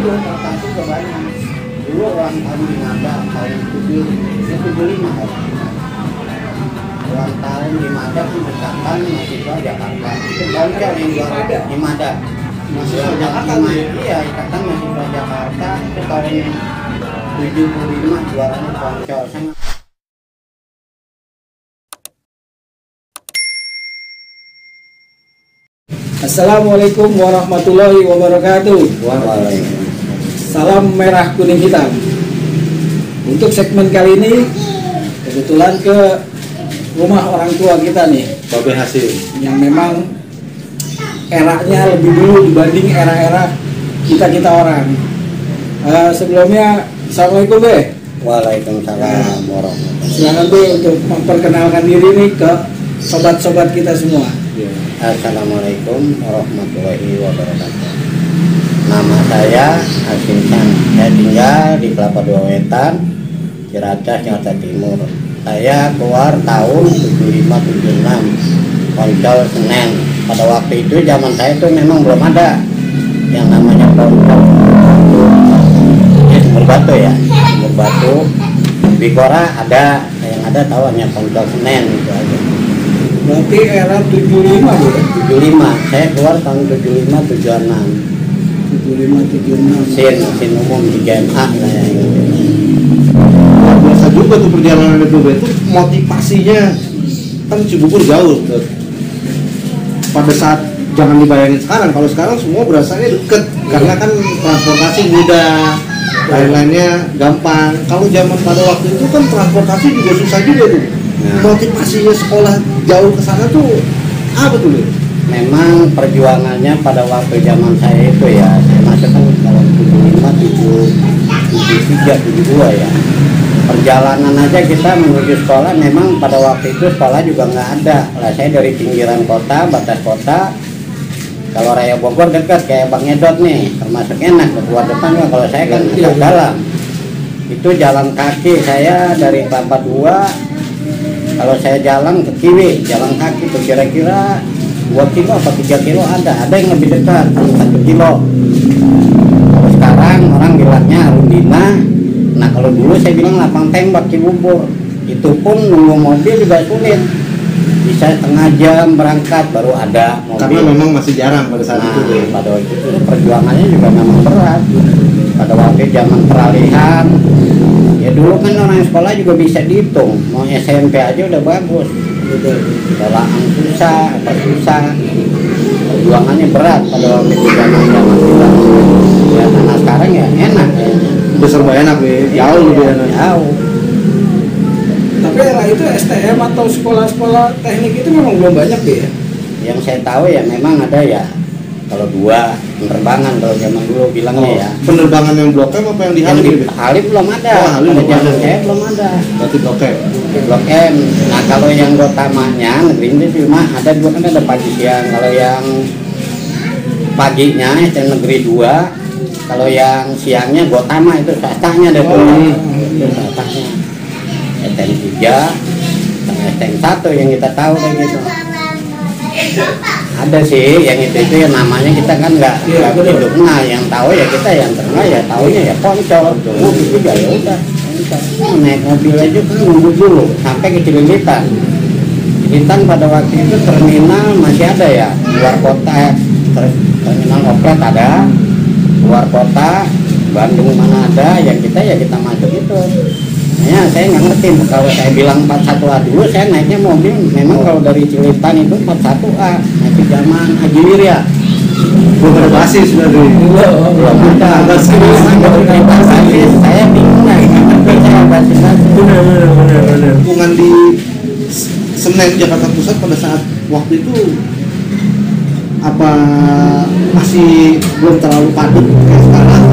transportasi juga banyak. Dulu orang tahun 5 tahun 75 kan. Ulang tahun di Mada pendekatan mahasiswa Jakarta itu banyak yang juara di Mada mahasiswa Jakarta. Iya, ikatan mahasiswa Jakarta itu tahun 75 juaranya Poncol. Assalamualaikum warahmatullahi wabarakatuh. Waalaikumsalam. Salam merah kuning hitam. Untuk segmen kali ini kebetulan ke rumah orang tua kita nih, Babe Hasil, yang memang eranya lebih dulu dibanding era-era kita orang. Sebelumnya, assalamualaikum Be. Waalaikumsalam warahmatullahi. Silakan Be untuk memperkenalkan diri nih ke sobat-sobat kita semua. Assalamualaikum warahmatullahi wabarakatuh. Nama saya Hasim San. Saya tinggal di Kelapa Dua Wetan, Ciracas, Jakarta Timur. Saya keluar tahun 75-76 Poncol Senen. Pada waktu itu zaman saya itu memang belum ada yang namanya Poncol. Sumur Batu ya, Sumur Batu. Bikora ada, yang ada tahu hanya Poncol Senen gitu aja. Berarti era 75 Bu ya? 75, saya keluar tahun 75-76. 75-76. Sin umum 3MA saya gitu. luar biasa juga tuh perjalanan itu. Itu motivasinya kan Cibubur jauh tuh. Pada saat jangan dibayangin sekarang, kalau sekarang semua berasanya deket karena kan transportasi mudah, lain-lainnya gampang. Kalau zaman pada waktu itu kan transportasi juga susah juga tuh. Motivasinya sekolah jauh ke sana tuh apa tuh? Memang perjuangannya pada waktu zaman saya itu ya, saya masuk kan tahun 75, 73, 72 ya. Perjalanan aja kita menuju sekolah, memang pada waktu itu sekolah juga nggak ada. Lah saya dari pinggiran kota, batas kota. Kalau Raya Bogor dekat kayak Bang Edot nih, termasuk enak keluar depan ya. Kalau saya kan agak dalam. Itu jalan kaki saya dari Kelapa Dua. Kalau saya jalan ke kiri, jalan kaki itu kira-kira 2 kilo atau 3 kilo ada yang lebih dekat 1 kilo. Kalau sekarang orang bilangnya Rundina. Nah kalau dulu saya bilang lapang tembak Cibubur. Itu pun nunggu mobil juga sulit, bisa setengah jam berangkat baru ada mobil. Karena memang masih jarang pada saat itu. Pada waktu itu perjuangannya juga memang berat. Pada waktu zaman peralihan ya, dulu kan orang sekolah juga bisa dihitung, mau SMP aja udah bagus. Dalam susah, perjuangannya berat pada waktu itu zaman kita. Ya karena sekarang ya enak ya. Udah serba enak nih, jauh lebih enak. Jauh. Tapi era itu STM atau sekolah-sekolah teknik itu memang belum banyak ya? Yang saya tahu ya memang ada ya. Kalau 2 penerbangan kalau zaman dulu bilangnya ya. Penerbangan yang Blok M apa yang di Halim? Yang di Halim belum ada. Halim Pada belum zaman ada. saya belum ada. Berarti Blok M. Blok M. Nah kalau yang utamanya negeri ini cuma ada 2 kan ada pagi siang. Kalau yang paginya itu negeri 2. Kalau yang siangnya Gotama itu swastanya ada tuh. Itu swastanya. STM 3 sama STM 1 yang kita tahu kayak gitu. Ada sih yang itu ya namanya kita kan nggak hidup. Nah yang tahu ya kita, yang tengah ya taunya ya Poncol. Mobil juga ya udah. Naik mobil aja kan nunggu dulu sampai ke Cililitan. Cililitan pada waktu itu terminal masih ada ya, luar kota terminal oplet ada, luar kota Bandung mana ada, yang kita ya kita masuk itu. Ya saya nggak ngerti kalau saya bilang 41A dulu saya naiknya mobil memang kalau dari Cililitan itu 41A masih zaman Haji Wirya. Belum ada basis berarti. Belum ada basis. Saya bingung nggak ngerti saya basis. Benar. Lingkungan di Senen Jakarta Pusat pada saat waktu itu apa masih belum terlalu padat kayak sekarang?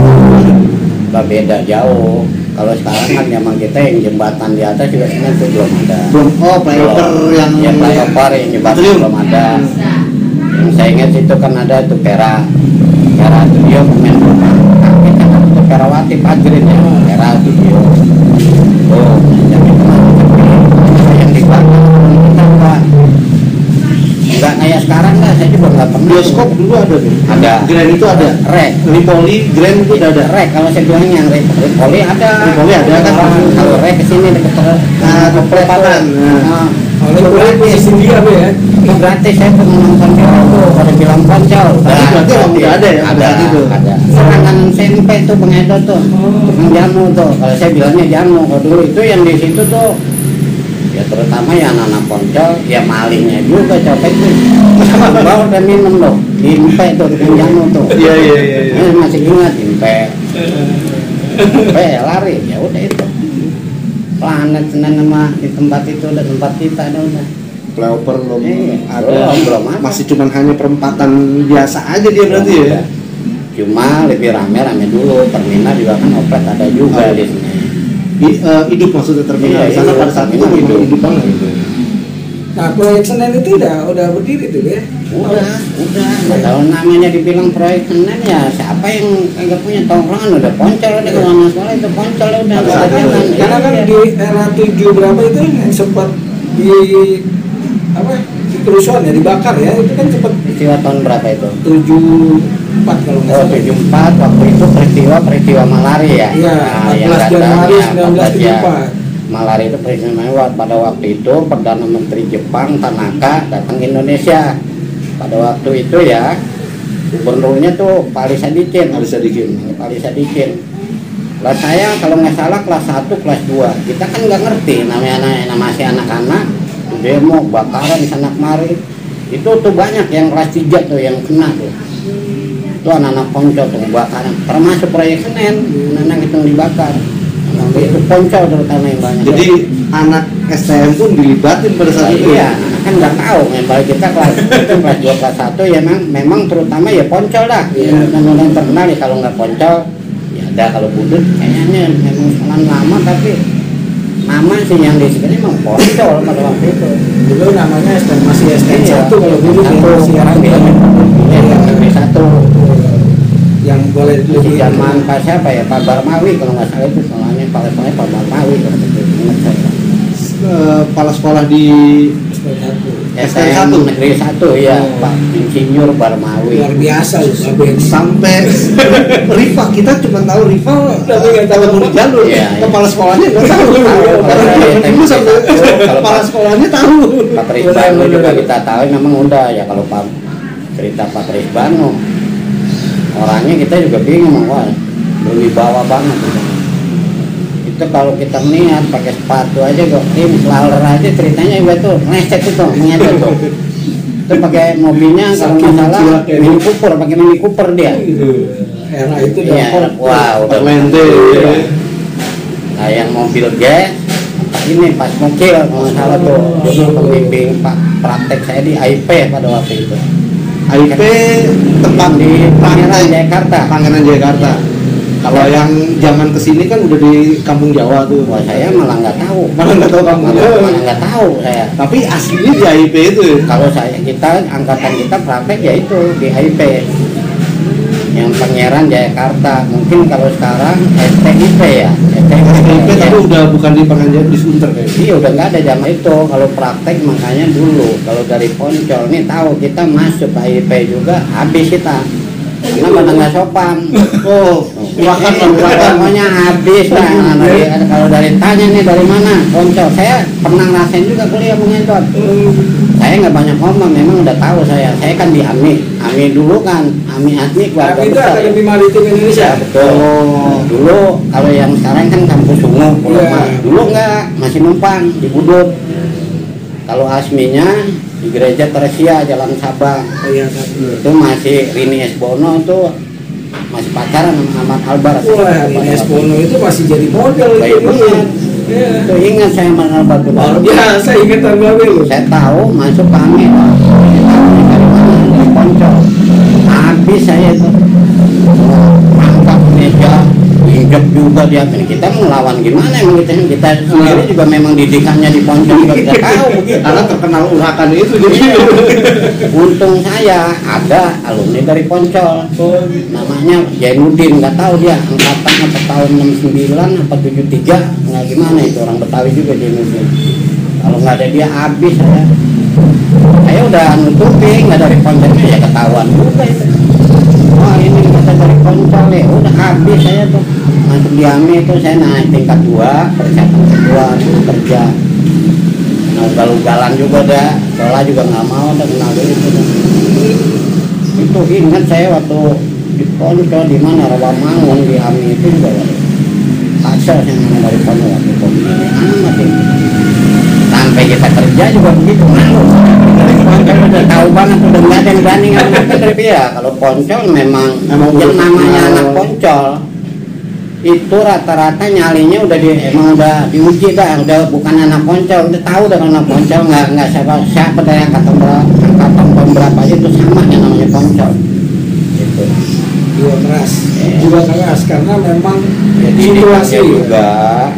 Beda jauh. Kalau sekarang kan memang kita yang jembatan di atas juga sebenarnya itu belum ada. Belum. Oh, flyover yang flyover yang jembatan belum ada. Yang saya ingat itu kan ada itu Pera itu dia pemain bola. Itu Perawati Fajrin ya, Pera itu dia. Oh, yang di belakang kita nggak kayak sekarang lah. Saya juga nggak pernah bioskop dulu ada nih. Ada. Grand itu ada. Rek. Ripoli, Grand itu udah ada. Rek kalau saya bilang yang Ripoli ada. Ripoli ada kan? Kalau rek kesini dekat perempatan. Nah. Oleh gratis India ya. Itu gratis, saya tuh nonton film tuh pada bilang Poncol. Berarti udah ada ya? Ada. Ada. Serangan SMP tuh Bang Edo tuh. Tukang jamu tuh. Kalau saya bilangnya jamu. Kalau dulu itu yang di situ tuh ya terutama ya anak-anak Poncol, ya malingnya juga copet tuh. Bawa dan minum loh. Impe tuh tukang jamu tuh. Iya. Masih ingat Impe. Impe lari, ya udah itu. Planet Senin sama di tempat itu udah tempat kita udah. Flyover belum ada. Belum ada. Masih cuman hanya perempatan biasa aja dia berarti ya. Cuma lebih rame dulu. Terminal juga kan oplet ada juga di sini. Hidup maksudnya terminal di sana pada saat itu hidup banget gitu. Nah, proyek Senen itu udah berdiri tuh ya? Udah. Nggak tahu namanya dibilang proyek Senen ya. Siapa yang kagak punya tongkrongan udah Poncol udah kalau nggak salah itu Poncol udah. Karena kan di era 7 berapa itu yang sempat di kerusuhan ya, dibakar ya, itu kan sempat Peristiwa tahun berapa itu? 74 kalau nggak salah. 74 waktu itu peristiwa malari ya. Iya, 14 Januari 1974. Malari itu peristiwa pada waktu itu Perdana Menteri Jepang Tanaka datang ke Indonesia. Pada waktu itu ya gubernurnya tuh Pak Ali Sadikin. Lah saya kalau nggak salah kelas 1, kelas 2. Kita kan nggak ngerti namanya masih anak-anak. Demo bakaran di sana kemari. Itu tuh banyak yang kelas 3 tuh yang kena tuh. Itu anak-anak Poncol tuh bakaran. Termasuk proyek Senen, anak-anak itu dibakar. Itu Poncol terutama yang banyak. Jadi anak STM pun dilibatin pada saat itu. Iya, kan nggak tahu. Kalau kita kelas 2, kelas 1 ya memang terutama ya Poncol dah. Yang terkenal ya kalau nggak Poncol ya ada kalau Budut kayaknya memang sekolah lama tapi nama sih yang di sini memang Poncol pada waktu itu. Dulu namanya masih STM 1 kalau dulu masih orang bilang negeri 1. Yang boleh di zaman Pak siapa ya, Pak Barmawi kalau nggak salah itu soalnya Pak Barmawi waktu itu ingat saya. Kepala sekolah di STM 1 negeri 1 ya, Pak Insinyur Barmawi. Luar biasa loh, sampai rival kita cuma tahu rival tapi nggak tahu nomor jalur. Kepala sekolahnya nggak tahu. Dulu sampai kepala sekolahnya tahu. Pak Trisbanu juga kita tahu memang udah ya. Kalau Pak cerita Pak Trisbanu orangnya kita juga bingung, wah berwibawa banget itu kalau kita niat pakai sepatu aja kok tim laler aja ceritanya juga tuh ngeset itu mengeset tuh itu pakai mobilnya kalau nggak salah Mini Cooper dia era itu wow udah lente nah yang mobil gas ini pas mobil kalau nggak salah tuh dulu pembimbing Pak praktek saya di IP pada waktu itu. IP tempat di Pangeran Jayakarta. Kalau yang zaman kesini kan udah di Kampung Jawa tuh. Wah saya malah nggak tahu. Kampung Jawa. Malah nggak tahu saya. Tapi aslinya di IP itu. Kalau angkatan kita praktek ya itu di IP. Yang Pangeran Jayakarta. Mungkin kalau sekarang STIP ya. STIP tapi udah bukan di Pangeran di Sunter kayak. Iya udah nggak ada zaman itu. Kalau praktek makanya dulu. Kalau dari Poncol nih tahu kita masuk ke IP juga habis kita. Karena pada nggak sopan. Urakan pokoknya habis lah. Kalau dari tanya nih dari mana Poncol, saya pernah ngerasain juga kuliah mengentot. Saya nggak banyak ngomong, memang udah tahu saya kan di AMI dulu kan, AMI keluarga itu besar. Akademi Maritim Indonesia. Ya, betul. Dulu kalau yang sekarang kan kampus Sungu, dulu nggak, masih numpang di Budut. Kalau asminya di Gereja Teresia Jalan Sabang. Itu masih Rini S. Bono tuh masih pacaran sama Ahmad Albar. Wah, Rini S. Bono itu masih jadi model itu. Itu ingat saya Ahmad Albar tuh. Ya, saya ingat tanggalnya. Saya tahu masuk kami dari Poncol. Habis saya itu angkat meja injek juga dia. Kita melawan gimana emang kita sendiri juga memang didikannya di Poncol juga kita tahu begitu. Karena terkenal urakan itu jadi. Untung saya ada alumni dari Poncol. Namanya Jainuddin, nggak tahu dia angkatan apa tahun 69 apa 73 nggak gimana itu orang Betawi juga Jainuddin. Kalau nggak ada dia habis saya. saya udah nutupin, nggak dari poncolnya ya ketahuan juga itu. Wah ini kita dari poncol ya, udah habis saya tuh masuk di AMI itu saya naik tingkat 2, persiapan kedua kerja. Nah ugal-ugalan juga dah, sekolah juga nggak mau udah kenal dulu itu ingat saya waktu di Poncol di mana Rawamangun di AMI itu juga hasil yang dari Poncol waktu itu amat ini sampai kita kerja juga begitu malu dari Poncol udah tahu banget udah nggak ada yang berani ngapa dari ya kalau Poncol memang yang namanya anak Poncol itu rata-rata nyalinya udah emang udah diuji dah, udah bukan anak Poncol, udah tahu dah anak Poncol nggak siapa dari angkatan berapa aja itu sama yang namanya Poncol gitu. Juga keras karena memang Jadi situasi juga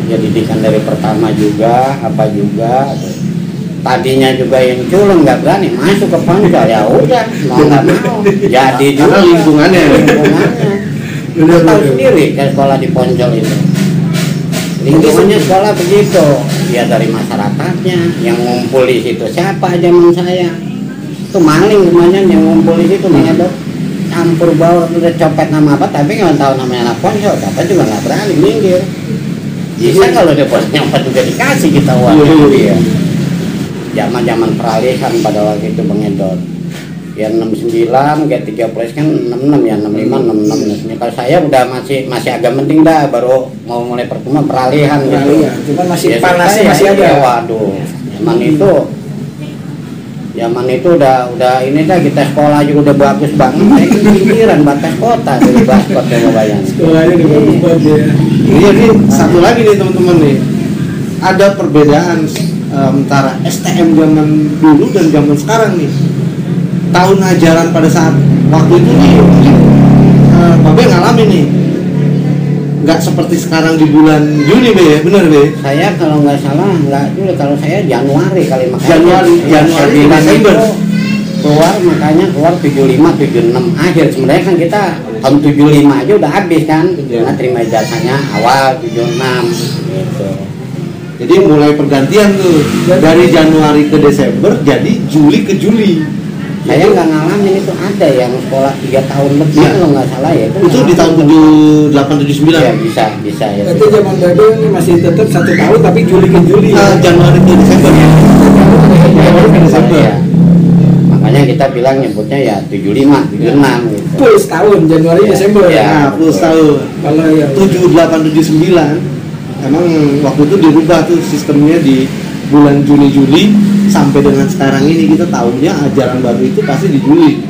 ya didikan dari pertama juga apa juga tadinya juga yang culun nggak berani masuk ke Poncol ya udah mau nggak mau jadi juga karena lingkungannya tahu sendiri kan sekolah di Poncol itu lingkungannya sekolah begitu ya dari masyarakatnya yang ngumpul di situ siapa zaman saya itu maling kemarin yang ngumpul di situ mengedok campur baur udah copet nama apa tapi nggak tahu namanya anak Poncol siapa juga nggak berani minggir bisa kalau dia bos nyopet juga dikasih kita uang ya zaman peralihan pada waktu itu mengedot ya 69 kayak 30 kan 66 ya 65 66 kalau saya udah masih agak penting dah baru mau mulai pertemuan peralihan gitu cuman masih ya, panasnya masih ada ya, waduh zaman itu udah ini dah kita sekolah juga udah bagus banget saya ke pinggiran batas kota dari Baskot ya bayang sekolahnya udah bagus banget ya. Iya nih satu lagi nih teman-teman nih ada perbedaan antara STM zaman dulu dan zaman sekarang nih tahun ajaran pada saat waktu itu nih Babe ngalamin nih nggak seperti sekarang di bulan Juni Be ya bener Be saya kalau nggak salah nggak dulu kalau saya Januari kali makanya Januari Desember keluar makanya keluar 75 76 akhir sebenarnya kan kita tahun 75 aja udah habis kan karena terima ijazahnya awal 76 gitu. Jadi mulai pergantian tuh dari Januari ke Desember jadi Juli ke Juli. Saya nggak ngalamin itu ada yang sekolah 3 tahun lebih ya. Kalau nggak salah ya itu di tahun 78 79 ya bisa ya. Itu zaman Babe ini masih tetap 1 tahun tapi Juli ke Juli Januari ke Desember ya. Januari ke Desember ya. Makanya kita bilang nyebutnya ya 75 76 gitu. Full setahun Januari Ya. Desember Ya. Nah, full tahun. Kalau ya 78 79 emang waktu itu dirubah tuh sistemnya di bulan Juni-Juli sampai dengan sekarang ini kita tahunya ajaran baru itu pasti di Juli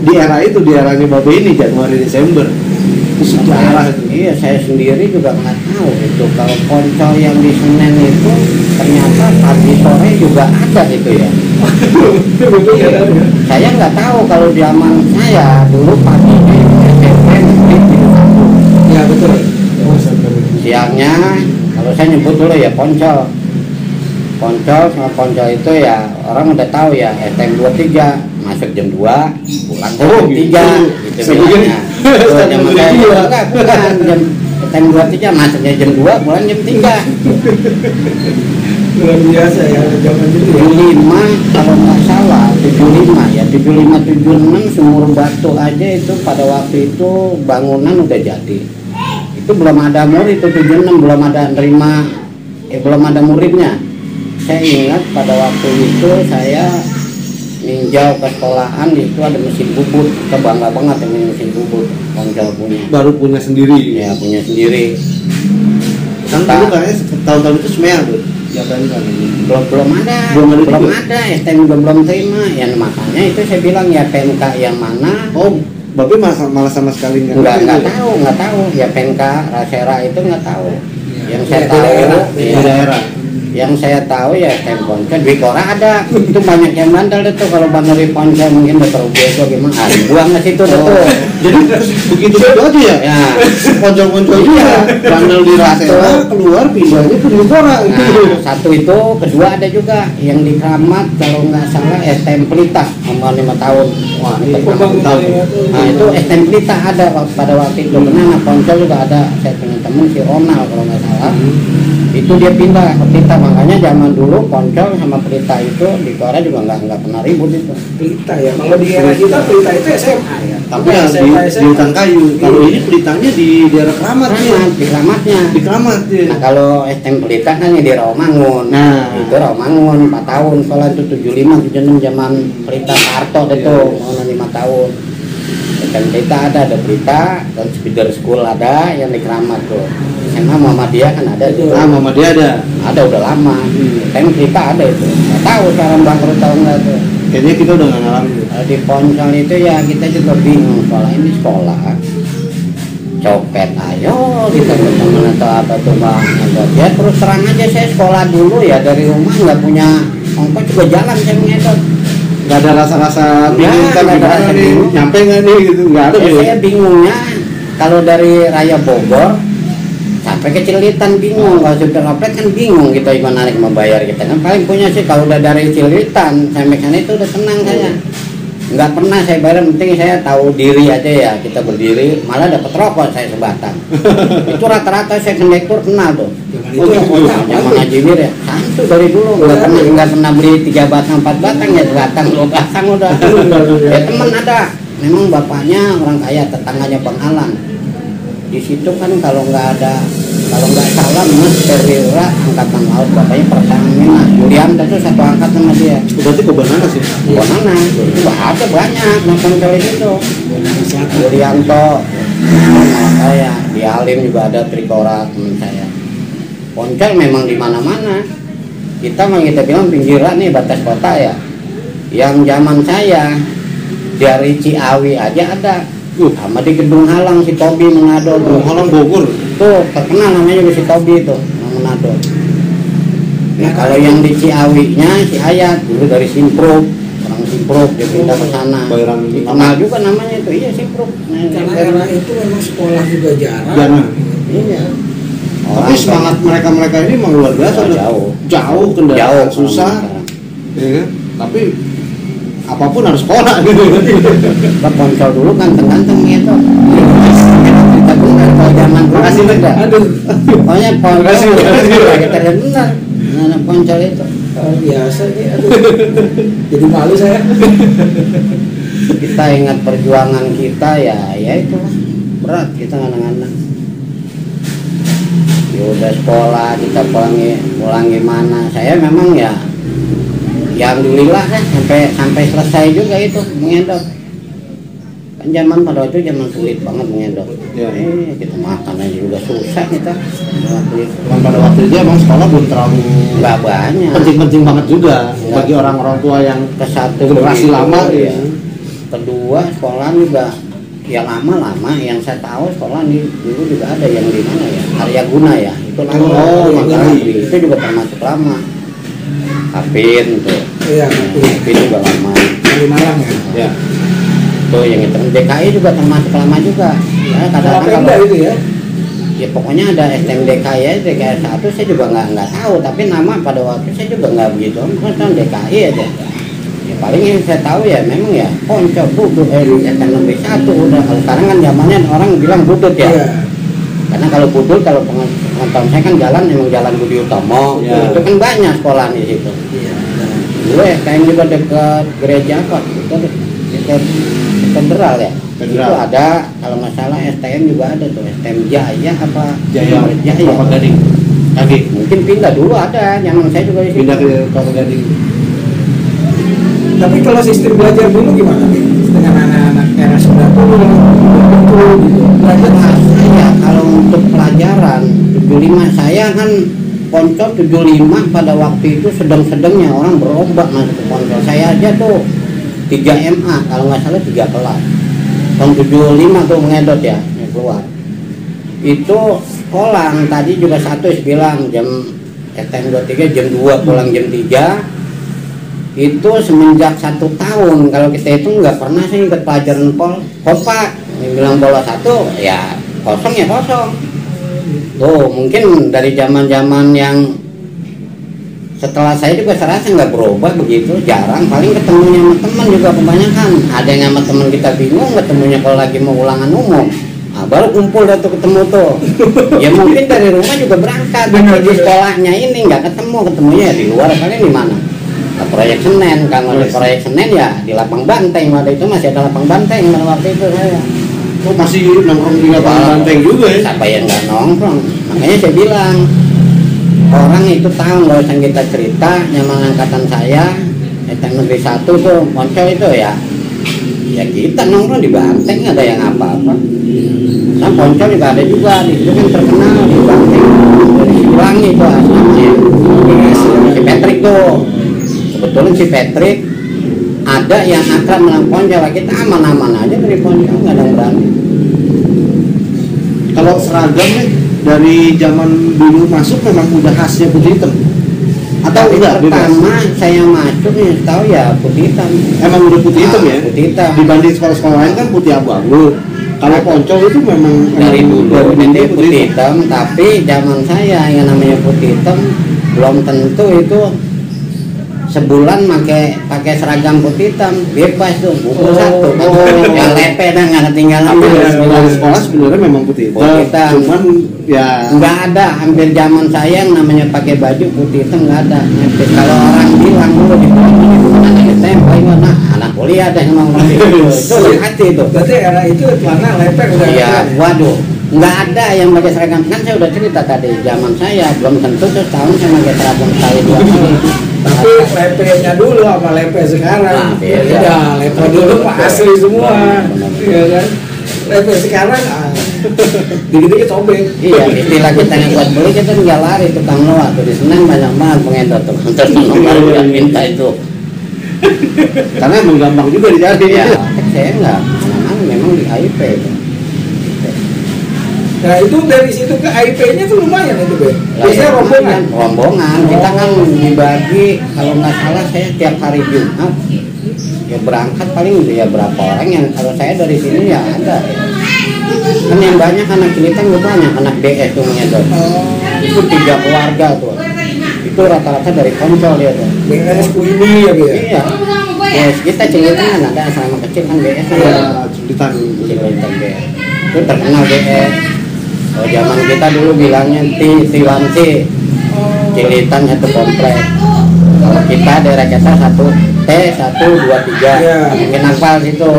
di era itu di eranya Babe ini Januari Desember itu sejarah itu. Iya saya sendiri juga nggak tahu itu kalau Poncol yang di Senen itu ternyata pagi sore juga ada itu ya. Saya nggak tahu kalau zaman saya dulu paginya itu SMP negeri 71 ya betul siangnya kalau saya nyebut dulu ya Poncol sama Poncol itu ya orang udah tahu ya STM 23 masuk jam 2 pulang jam 3 gitu bilangnya zaman saya enggak bukan jam STM 23 masuknya jam 2 pulang jam 3 luar biasa ya zaman itu ya 75 kalau nggak salah 75 ya 75 76 Sumur Batu aja itu pada waktu itu bangunan udah jadi itu belum ada murid itu 76 belum ada nerima belum ada muridnya saya ingat pada waktu itu saya ninjau ke sekolahan itu ada mesin bubut kita bangga banget dengan mesin bubut Poncol punya baru punya sendiri ya punya sendiri kan dulu kayaknya tahun-tahun itu semea tuh ya kan belum ada STM juga belum terima ya makanya itu saya bilang ya PMK yang mana Babe malah sama sekali nggak tahu ya PMK Rasera itu nggak tahu yang saya tahu di daerah yang saya tahu ya STM Poncol di Kora ada itu banyak yang bandel itu kalau bandel di Poncol mungkin udah terubeso gimana buang ke situ tuh jadi begitu aja ya ya Poncol-poncol iya bandel di Rasera keluar pindahnya ke Kora nah, satu itu kedua ada juga yang di Kramat kalau nggak salah STM Pelita umur 5 tahun wah itu tahun nah itu STM Pelita ada pada waktu itu karena anak Poncol juga ada saya punya temen si Ronald kalau nggak salah itu dia pindah ke Pelita makanya zaman dulu Poncol sama Pelita itu di Korea juga nggak pernah ribut itu. Pelita ya, kalau di era kita Pelita itu SMA ya. Tapi ya di hutan kayu. Kalau ini Pelitanya di daerah Keramat ya. Di Keramatnya. Di Keramat ya. Nah kalau STM Pelita kan di Rawamangun. Nah. Itu Rawamangun 4 tahun, sekolah itu 75, 76 zaman Pelita Harto itu, 5 tahun. STM Pelita ada Pelita, dan Speeder School ada yang di Keramat tuh. SMA Muhammadiyah kan ada tuh. Nah, Muhammadiyah ada. Ada udah lama. STM Pelita ada itu. Nggak tahu sekarang bangkrut tahu nggak tuh. Kayaknya kita udah nggak ngalamin. Di Poncol itu ya kita juga bingung soalnya ini sekolah copet ayo kita teman atau apa tuh bang ya terus terang aja saya sekolah dulu ya dari rumah nggak punya ongkos juga jalan saya mengedot Nggak ada rasa-rasa bingung kan nggak ada gimana rasa nih, bingung. nyampe nggak nih gitu, nggak ada ya, ya. saya bingungnya kalau dari Raya Bogor sampai ke Cilitan bingung, kalau supir oplet kan bingung kita ikut narik membayar kita kan paling punya sih kalau udah dari Cilitan sampai sana itu udah tenang saya nggak pernah saya bayar, penting saya tahu diri aja ya kita berdiri malah dapat rokok saya sebatang itu rata-rata saya kondektur kenal tuh Itu zaman Haji Wir ya santu dari dulu nggak pernah beli 3 batang 4 batang ya sebatang 2 batang udah ya teman ada memang bapaknya orang kaya tetangganya Bang Alan di situ kan kalau nggak salah Mas Perwira angkatan laut bapaknya Pertamina Yulianto itu satu angkat sama dia Berarti Kobanana sih. Bonana itu ada banyak nonton kali itu Yulianto saya di Alim juga ada Trikora teman saya Poncol memang di mana-mana kita bilang pinggiran nih batas kota ya yang zaman saya dari Ciawi aja ada sama di Gedung Halang si Tobi Manado Gedung Halang Bogor tuh terkenal namanya juga si Tobi itu Manado. Nah kalau yang di Ciawi-nya si Ayat dulu dari Simpruk orang Simpruk dia pindah ke sana Bayaran dikenal juga namanya itu iya Simpruk karena era itu memang sekolah juga jarang. Jarang. iya Tapi semangat mereka ini memang luar biasa. Jauh kendaraan susah ya kan? Tapi apapun harus sekolah gitu. Pak Poncol dulu ganteng-ganteng gitu. Kita benar kalau zaman dulu. Makasih Bang. Aduh, Pokoknya Poncol kita benar. Nah, Poncol itu biasa nih, aduh. Jadi malu saya. kita ingat perjuangan kita ya itu berat kita nganang-nganang. Ya udah sekolah kita pulang gimana. Saya memang ya alhamdulillah kan sampai selesai juga itu mengendot kan zaman pada waktu zaman sulit banget mengendot Ya. kita makan aja juga susah kita Pada waktu itu emang sekolah belum terlalu nggak banyak penting-penting banget juga Nggak. bagi orang-orang tua yang ke satu generasi begitu, lama ya. Kedua sekolah juga ya lama yang saya tahu sekolah ini dulu juga ada yang di mana ya Arya Guna ya itu lama Manggarai. itu juga termasuk lama Apin tuh Iya, Apin juga lama di Malang ya. ya tuh yang itu DKI juga termasuk lama juga ya kadang-kadang Pemda kalau itu ya. ya pokoknya ada STM DKI ya DKI 1 saya juga nggak tahu tapi nama pada waktu saya juga nggak begitu kan DKI aja ya paling yang saya tahu ya memang ya Poncol Budut STM negeri 1 udah kalau sekarang kan zamannya orang bilang Budut ya Iya. karena kalau Budut kalau pengetahuan saya kan jalan memang jalan Budi Utomo Ya. itu kan banyak sekolah di situ Iya. dulu STM juga dekat gereja apa itu dekat Federal ya Federal. itu ada kalau nggak salah STM juga ada tuh STM Jaya apa Jaya Kelapa Jaya Gading kaki mungkin pindah dulu ada zaman saya juga di situ. pindah ke Kelapa Gading. Tapi kalau sistem belajar dulu gimana nih? Dengan anak-anak era 90 gitu. Belajar Saya kalau untuk pelajaran 75 saya kan Poncol 75 pada waktu itu sedang-sedangnya orang berombak masuk ke Poncol saya aja tuh 3 MA kalau nggak salah 3 kelas tahun 75 tuh mengedot ya yang keluar itu sekolah tadi juga satu bilang jam STM 23 jam 2 pulang jam 3 itu semenjak 1 tahun kalau kita itu nggak pernah sih ikut pelajaran kompak yang bilang bola 1 ya kosong ya kosong tuh mungkin dari zaman yang setelah saya juga serasa nggak berubah begitu jarang paling ketemunya sama teman juga kebanyakan ada yang sama teman kita bingung ketemunya kalau lagi mau ulangan umum baru kumpul dah tuh ketemu tuh. Ya mungkin dari rumah juga berangkat, tapi di sekolahnya ini nggak ketemunya ya di luar, kalian di mana? Nah, proyek Senen, kalau di proyek Senen ya di lapang banteng, waktu itu masih ada lapang banteng pada waktu itu saya. Oh, masih nongkrong di lapangan banteng juga ya? Siapa yang nggak nongkrong? Makanya saya bilang orang itu tahu, nggak usah kita cerita. Zaman angkatan saya, negeri 1 tuh Poncol itu ya kita nongkrong di banteng, ada yang apa-apa. Nah Poncol juga ada juga, di situ kan terkenal di banteng dari Siwangi itu asalnya. Si Patrick tuh, kebetulan si Patrick ada yang akrab dengan Poncol, kita aman-aman aja dari Poncol, nggak ada yang berani. Kalau seragam nih dari zaman dulu masuk memang udah khasnya putih hitam atau Tapi enggak? pertama saya masuk nih tahu ya putih hitam. Emang udah putih hitam ya? Putih hitam. Dibanding sekolah-sekolah lain kan putih abu-abu. Kalau Poncol itu memang Dari dulu ini putih putih hitam. hitam, tapi zaman saya yang namanya putih hitam belum tentu itu sebulan pakai seragam putih hitam, bebas tuh buku satu yang lepe dah nggak ketinggalan. Tapi dari sekolah sebenarnya memang putih hitam. Putih hitam. Cuman ya Nggak ada, hampir zaman saya yang namanya pakai baju putih hitam nggak ada. Nanti kalau orang bilang dulu di anak SMP, mana anak kuliah ada yang ngomong itu hati itu. Berarti era itu celana lepek udah. Iya, waduh, nggak ada yang pakai seragam. Kan saya udah cerita tadi, zaman saya belum tentu setahun saya pakai seragam sekali 2 kali. Tapi lepenya dulu sama lepe sekarang. Nah, beda. Beda. Lepe dulu mah asli semua. Benar. Iya kan? Lepe sekarang dikit-dikit sobek. Iya, istilah kita yang buat beli kita tinggal lari tukang loa tuh di Senen banyak banget pengedot tuh. Terus nomor yang minta itu. karena emang gampang juga dicari. Ya, saya enggak, anak-anak memang di IP itu. Nah itu dari situ ke IP-nya tuh lumayan itu Be. Lah, Biasanya ya, rombongan. rombongan kita kan dibagi, kalau nggak salah saya tiap hari Jumat ya berangkat paling ya berapa orang, yang kalau saya dari sini ya ada kan yang banyak anak Cilitang juga banyak anak DS tuh mengedot. Itu 3 keluarga tuh, itu rata-rata dari Poncol dia tuh. BS ini ya Be. Iya, yes, kita Cilitang kan ada asrama kecil kan BS kan ya. Ya, Cilitang. Cilitang BS itu terkenal BS. Oh, zaman kita dulu bilangnya T1C, Cilitan 1 komplek. Kalau kita daerah kita 1 T 1 2 3, Ya. mungkin hafal situ.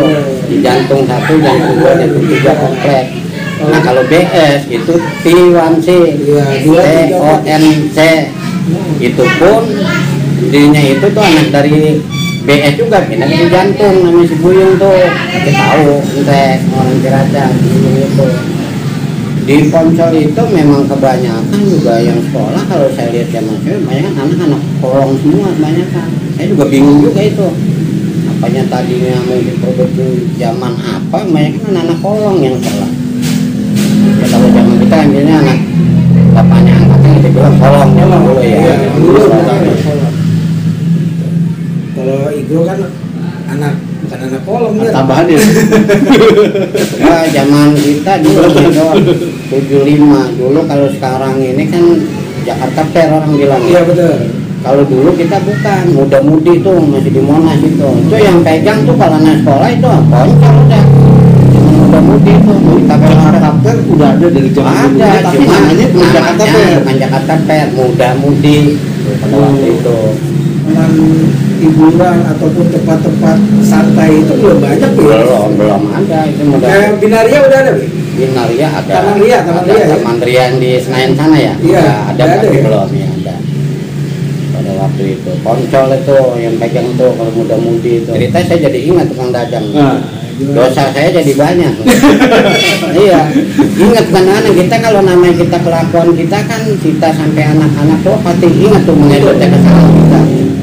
Di jantung 1, jantung 2, jantung 3 komplek. Nah kalau BS itu T1C, Ya, 2, 3. TONC. Itu pun dirinya itu tuh anak dari BS juga, pindah ke jantung, namanya si Buyung tuh. Tapi tahu, ente orang Ciracas itu. Di Poncol itu memang kebanyakan juga yang sekolah, kalau saya lihat zaman saya banyak anak-anak kolong semua kebanyakan. Saya juga bingung juga itu. Apanya tadinya mungkin produksi zaman apa, kebanyakan anak-anak kolong yang sekolah. Ya kalau zaman kita ambilnya anak bapaknya angkatnya kita bilang kolong zaman dulu ya. Iya, dulu. Dulu. Kalau Igro kan bukan anak kolom ya. Tambahan ya. Wah, zaman kita dulu 75 dulu, kalau sekarang ini kan Jakarta Fair orang bilang. Iya betul. Kalau dulu kita bukan, muda-mudi tuh masih di Monas itu. Itu yang pegang tuh kalau anak sekolah itu Poncol udah. Cuma muda-mudi tuh, kita Jakarta Fair udah ada dari zaman dulu. ada, Tapi cuma namanya bukan Jakarta Fair. bukan Jakarta Fair, muda-mudi pada waktu itu. Memang hiburan ataupun tempat-tempat santai itu belum banyak ya. Belum ada itu muda. Kayak Binaria udah ada Be? Binaria ada. Taman Ria ya? Taman Ria yang di Senayan sana ya? Iya, ada ada tapi ya? belum ya ada. Pada waktu itu Poncol itu yang pegang tuh kalau muda-mudi itu. Cerita saya jadi ingat tukang dagang. Nah, Dosa saya jadi banyak. Iya, ingat kadang-kadang kita kalau namanya kita kelakuan kita kan kita sampai anak-anak tuh pasti ingat tuh mengedotnya kesalahan kita.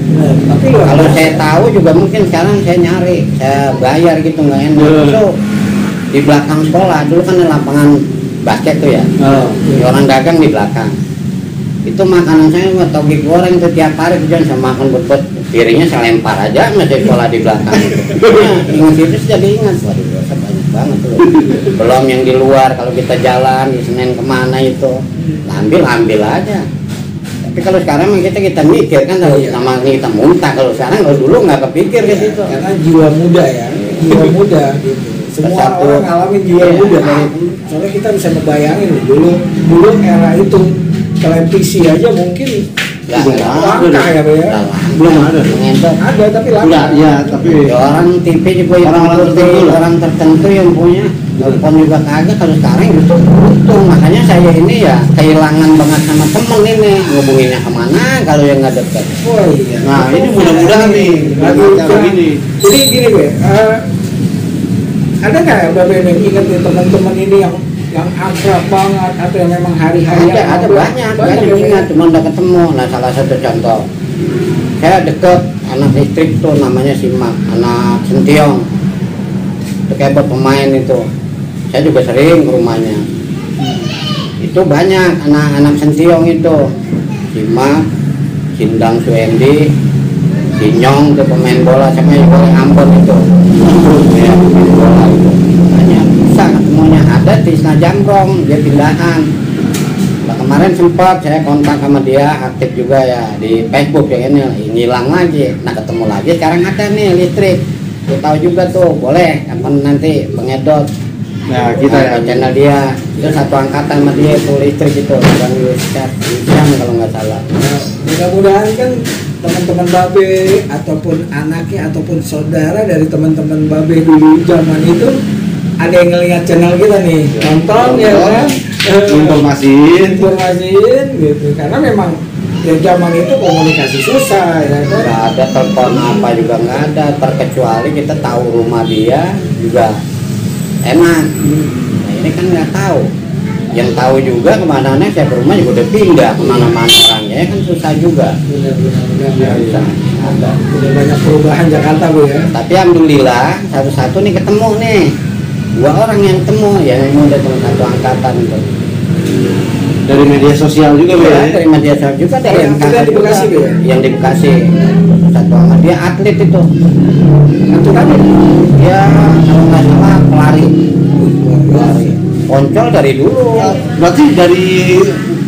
Nah, tapi Kalau saya tahu juga mungkin sekarang saya nyari, saya bayar gitu nggak enak. Itu di belakang sekolah dulu kan ada lapangan basket tuh ya. Orang dagang di belakang. Itu makanan saya buat toge goreng tuh tiap hari tuh jangan saya makan buat piringnya saya lempar aja masih sekolah di belakang itu. Nah, ingat itu jadi ingat, waduh dosa banyak banget tuh. Belum yang di luar, kalau kita jalan di Senen kemana itu ambil aja. Tapi kalau sekarang kita mikir kan, sama kita muntah. Kalau sekarang, kalau dulu nggak kepikir ke situ. karena jiwa muda ya, jiwa muda gitu. semua Satu. orang ngalamin juga Iya. muda. Soalnya kita bisa ngebayangin loh, dulu era itu televisi aja mungkin Nggak Belum ada. ada. langka ya Be, ya. Belum ada. Mengendot. Ada tapi langka. Enggak, ya, tapi Ya, orang TV juga yang Orang-orang ngikutin, tertentu lah. orang tertentu yang punya telepon juga kagak. Kalau sekarang justru beruntung, makanya saya ini ya kehilangan banget sama temen ini, ngubunginnya kemana kalau yang nggak deket. Oh iya. Nah, ini mudah-mudahan nih, Lagi dengan cara kan. gini. Jadi gini Be, ada nggak ya Babe yang inget nih teman-teman ini yang akrab banget atau yang memang hari-hari Ada banyak ya, ingat, cuma udah ketemu. Nah, salah satu contoh, saya deket anak listrik tuh namanya Simak, anak Sentiong, itu kayak buat pemain itu. Saya juga sering ke rumahnya. Itu banyak anak-anak Sentiong itu, Simak, Sindang Suendi, Sinyong tuh pemain bola, sama yang boleh Ambon itu, ya pemain bola itu banyak. Bisa ketemunya, ada di Isna Jamrong, dia pindahan. Nah, kemarin sempat saya kontak sama dia, aktif juga ya di Facebook ya, ini ngilang lagi. Nah, ketemu lagi sekarang ada nih listrik. Lu tahu juga tuh, boleh kapan nanti Bang Edot. Nah, kita ya. Channel dia itu satu angkatan sama dia itu listrik itu, Bang Yusuf kalau nggak salah. Nah, mudah-mudahan kan teman-teman Babe ataupun anaknya ataupun saudara dari teman-teman Babe dulu zaman itu ada yang ngelihat channel kita nih, nonton ya kan, Informasiin. informasiin gitu, karena memang ya zaman itu komunikasi susah ya kan. Nggak ada telepon apa juga nggak ada, terkecuali kita tahu rumah dia juga enak. Nah, ini kan nggak tahu. Yang tahu juga kemana-mana, saya ke rumah juga udah pindah kemana-mana orangnya, ya kan susah juga. Benar-benar Susah. Ada. udah banyak perubahan Jakarta Bu ya. Tapi alhamdulillah satu-satu nih ketemu nih, 2 orang yang ketemu ya, yang udah cuma satu angkatan itu. Dari media sosial juga, Ya, ya. dari media sosial juga, dari Yang angkatan di juga. Bekasi, Bu, ya? Yang di Bekasi satu sama dia atlet itu. Atau kan Ya kalau nggak salah pelari. Poncol dari dulu. Berarti dari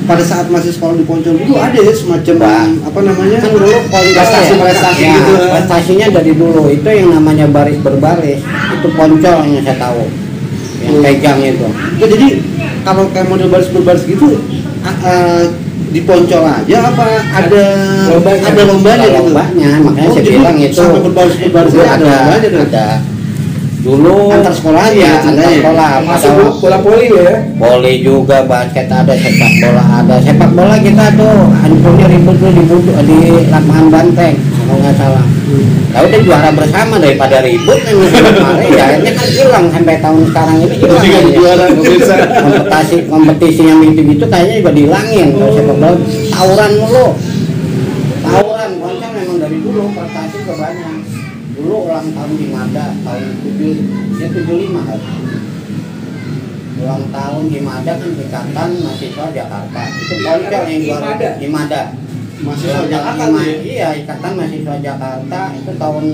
pada saat masih sekolah di Poncol dulu ada ya semacam apa namanya? Kan dulu poncol Prestasi-prestasi ya, gitu. prestasinya dari dulu itu yang namanya baris berbaris, itu poncol yang saya tahu, yang pegang itu. Ya, jadi kalau kayak model baris berbaris gitu di Poncol aja apa ada Lombanya. ada lombanya gitu? Lombanya, makanya Oh, saya jadi bilang itu sampai berbaris-berbaris dulu ada lombanya dong? ada dulu Antar sekolah aja, ya, antar ceritanya. sekolah masuk pada bola poli Bu ya. voli juga, basket ada, sepak bola ada. Sepak bola kita tuh hancurnya ribut tuh di lapangan Banteng kalau nggak salah. Ya udah juara bersama daripada ribut yang kemarin, ya akhirnya kan hilang sampai tahun sekarang ini hilang. Tapi kan aja. juara pemirsa. kompetisi yang gitu-gitu kayaknya juga dihilangin. Kalau sepak bola tawuran mulu, tawuran konsen memang dari dulu prestasi juga banyak. Dulu ulang tahun di Mada tahun 75 kan. Ulang tahun di Mada kan Ikatan Mahasiswa Jakarta. Itu konsen yang juara di Mada. Mahasiswa Jakarta Lima- tuh ya? Iya, Ikatan Mahasiswa Jakarta itu tahun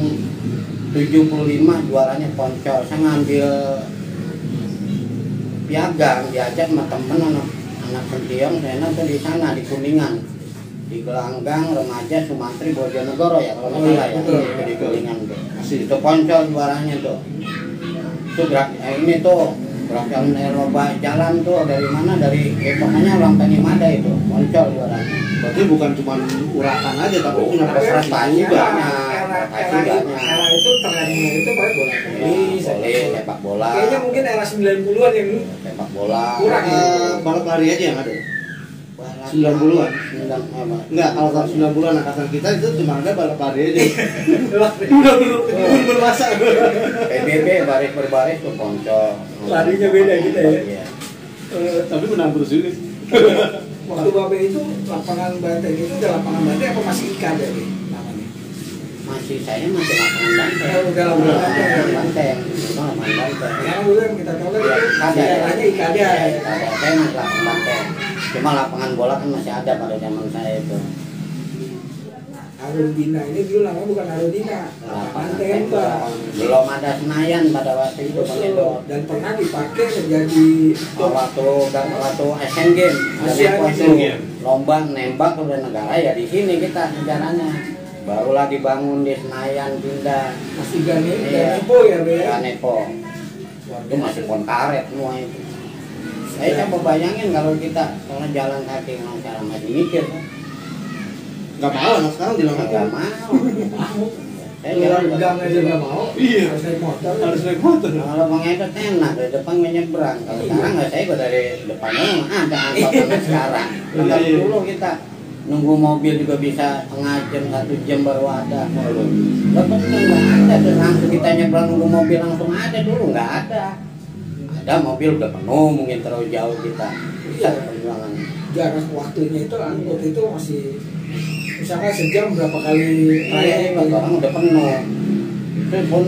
75 juaranya Poncol. Saya ngambil piagam, diajak sama temen anak Sentiong, saya tuh di sana di Kuningan, di Gelanggang Remaja Sumantri Bojonegoro ya kalau nggak salah ya, Betul, itu di Kuningan tuh. Masih. Itu Poncol juaranya tuh. Itu ini tuh gerakan lomba jalan tuh dari mana, dari pokoknya ulang tahun Mada itu Poncol juaranya. Berarti bukan cuma urakan aja tapi punya prestasi Prestasi juga. Era itu trennya itu pakai bola poli, Sepak bola, kayaknya mungkin era 90-an yang sepak bola, Kurang ya? Balap lari aja yang ada. balap- 90-an. apa? Enggak, kalau tahun 90-an angkatan kita itu cuma ada balap lari aja. Udah bermasa. PBB baris berbaris tuh Poncol. Larinya beda kita ya. Iya. Tapi menang terus juga. Waktu Babe itu lapangan Banteng itu udah lapangan Banteng apa masih IKAD ya namanya? Saya masih lapangan Banteng. Oh, udah lapangan Banteng. Lapangan Banteng. Itu lapangan Banteng. Karena dulu yang kita tahu kan itu daerahnya IKAD ya. Ada, saya masih lapangan Banteng. Cuma lapangan bola kan masih ada pada zaman saya itu. Arundina ini dulu namanya bukan Arundina, Banteng Pak. Belum ada Senayan pada waktu itu Bang Edo. Dan pernah dipakai menjadi Waktu Asian Games, Asian Games. lomba nembak udah negara ya di sini kita sejarahnya. Barulah dibangun di Senayan pindah. masih Ganepo Iya. ya Be. Ganepo. itu masih pohon karet semua itu. Saya coba bayangin kalau kita soalnya jalan kaki orang sekarang masih mikir kan. Nggak mau anak sekarang jalan kaki. Nggak mau. Saya Jalan jalan gang aja nggak mau. Iya. Harus naik motor. Harus naik motor. kalau Bang Edot enak dari depan menyeberang. Kalau sekarang nggak, saya juga dari depannya ada angkotannya sekarang. Kalau Iya. dulu kita nunggu mobil juga bisa setengah jam, 1 jam baru ada. Lepas itu nggak ada tuh langsung kita nyebrang nunggu mobil langsung ada, dulu nggak ada. Ada mobil udah penuh mungkin terlalu jauh kita. Bisa perjuangan. Jarak waktunya itu angkut itu masih misalkan sejam berapa kali Iya, raya orang udah penuh. Itu pun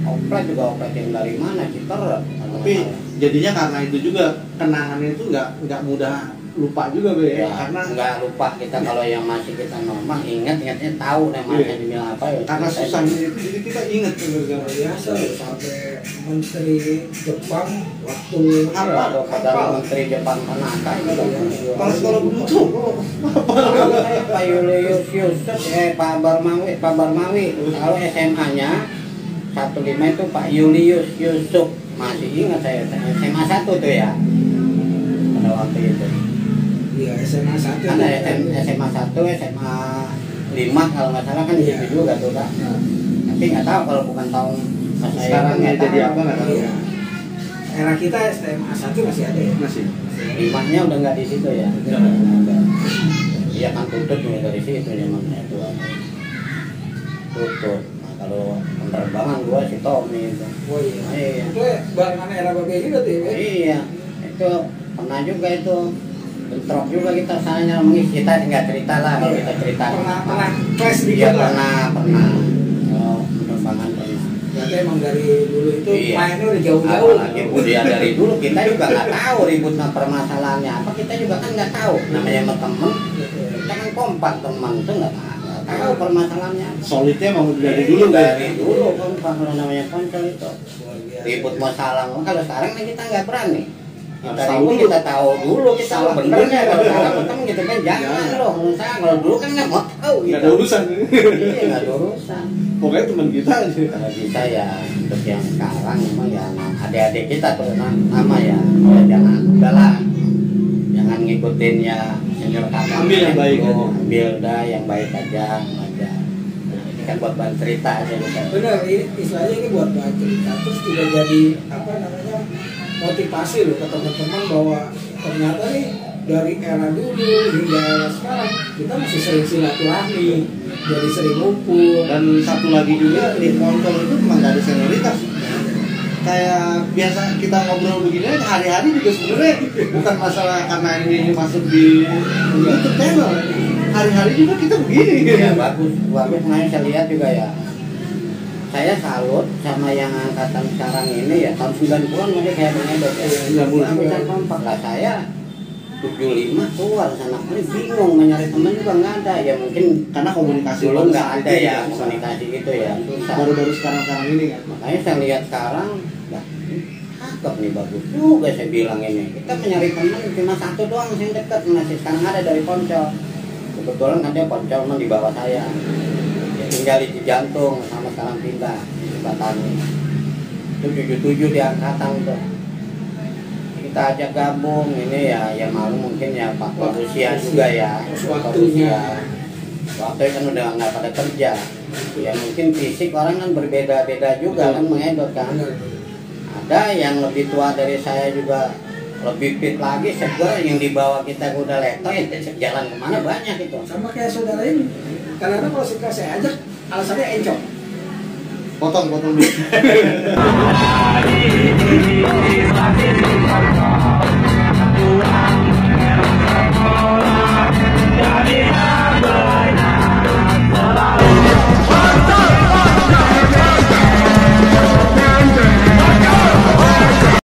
oplet juga oplet yang dari mana Citer. Tapi jadinya karena itu juga kenangannya itu nggak mudah lupa juga Be, ya, karena nggak lupa kita kalau yang masih kita normal ingatnya tahu namanya Iya. dibilang apa ya. karena susahnya itu jadi kita inget luar biasa loh, sampai menteri Jepang waktu Apa? Atau Perdana Menteri Jepang Tanaka itu kalau sekolah butuh Pak Julius Yusuf, Pak Barmawi. Kalau SMA-nya 15 itu Pak Julius Yusuf, masih ingat saya SMA 1 tuh ya pada waktu itu. ya SMA 1 Ada SMA 1, SMA 5 kalau nggak salah kan di Iya. situ juga tuh Kak. Tapi nggak tahu kalau bukan tahun pas saya sekarang nggak jadi tahu. apa nggak tahu. Iya. Era kita SMA 1 masih ada ya. Masih. 5-nya udah nggak di situ ya. Udah. Iya kan tutup juga dari situ zamannya itu. Tutup. Nah kalau penerbangan gua si Tommy itu. Oh iya. Iya. Itu barengan era Babe juga tuh ya. Iya. Itu pernah juga itu. Bentrok juga kita salahnya mengisi, kita nggak cerita lah kalau kita cerita. Pernah clash Iya dikit lah. pernah. Oh, penerbangan pernah. Berarti emang dari dulu itu Iya. mainnya udah jauh-jauh. Apalagi dia dari dulu kita juga nggak tahu ributnya permasalahannya apa, kita juga kan nggak tahu namanya sama temen, kita kan kompak teman tuh nggak tahu permasalahannya. Solidnya emang udah dari dulu Dari dulu kompak kalau namanya ponsel itu Luar biasa. ribut masalah. Kalau sekarang kan kita nggak berani. Kita Harus tahu ribut dulu. kita tahu dulu kita Salah benernya benernya. kalau salah betul gitu kan jangan Jangan. loh. Kalau dulu kan nggak mau tahu nggak gitu. ada urusan Iya nggak ada urusan. pokoknya teman kita aja Kalau bisa ya untuk yang sekarang memang ya adik-adik kita tuh nama ya jangan udahlah, jangan ngikutin ya senior kakak. Ambil yang baik aja. Ambil dah yang baik aja. Nah, ini kan buat bahan cerita aja gitu. Benar, ini istilahnya ini buat bahan cerita terus juga jadi apa namanya motivasi loh ke teman-teman bahwa ternyata nih dari era dulu hingga era sekarang kita masih sering silaturahmi, jadi sering ngumpul. dan satu lagi juga di motor itu memang nggak ada senioritas kayak biasa kita ngobrol begini hari-hari juga sebenarnya bukan masalah karena ini masuk di YouTube channel hari-hari juga kita begini Ya, bagus makanya saya lihat juga ya. Saya salut sama yang angkatan sekarang ini ya tahun 90-an masih kayak Bang Edot ya. Iya, 90-an. Bisa kompak lah saya 75 keluar sana ini bingung mencari teman juga nggak ada ya, mungkin karena komunikasi dulu pada nggak saat ada itu ya nggak bisa. komunikasi gitu ya susah. baru-baru sekarang ini kan Makanya saya lihat sekarang lah cakep nih, bagus juga saya bilang ini. Kita mencari teman cuma satu doang yang dekat masih sekarang ada dari Poncol. Kebetulan kan dia Poncol di bawah saya. Dia tinggal di Jantung sama sekarang pindah di Batani. Itu 77 di angkatan tuh. Kita ajak gabung ini ya malu mungkin ya faktor usia juga ya. Faktor Waktunya. usia. Waktu kan udah nggak pada kerja. Ya mungkin fisik orang kan berbeda-beda juga kan mengedot kan. Ada yang lebih tua dari saya juga lebih fit lagi, segar yang dibawa kita udah leto ya jalan kemana banyak itu. Sama kayak saudara ini. Karena kalau suka saya ajak alasannya encok. potong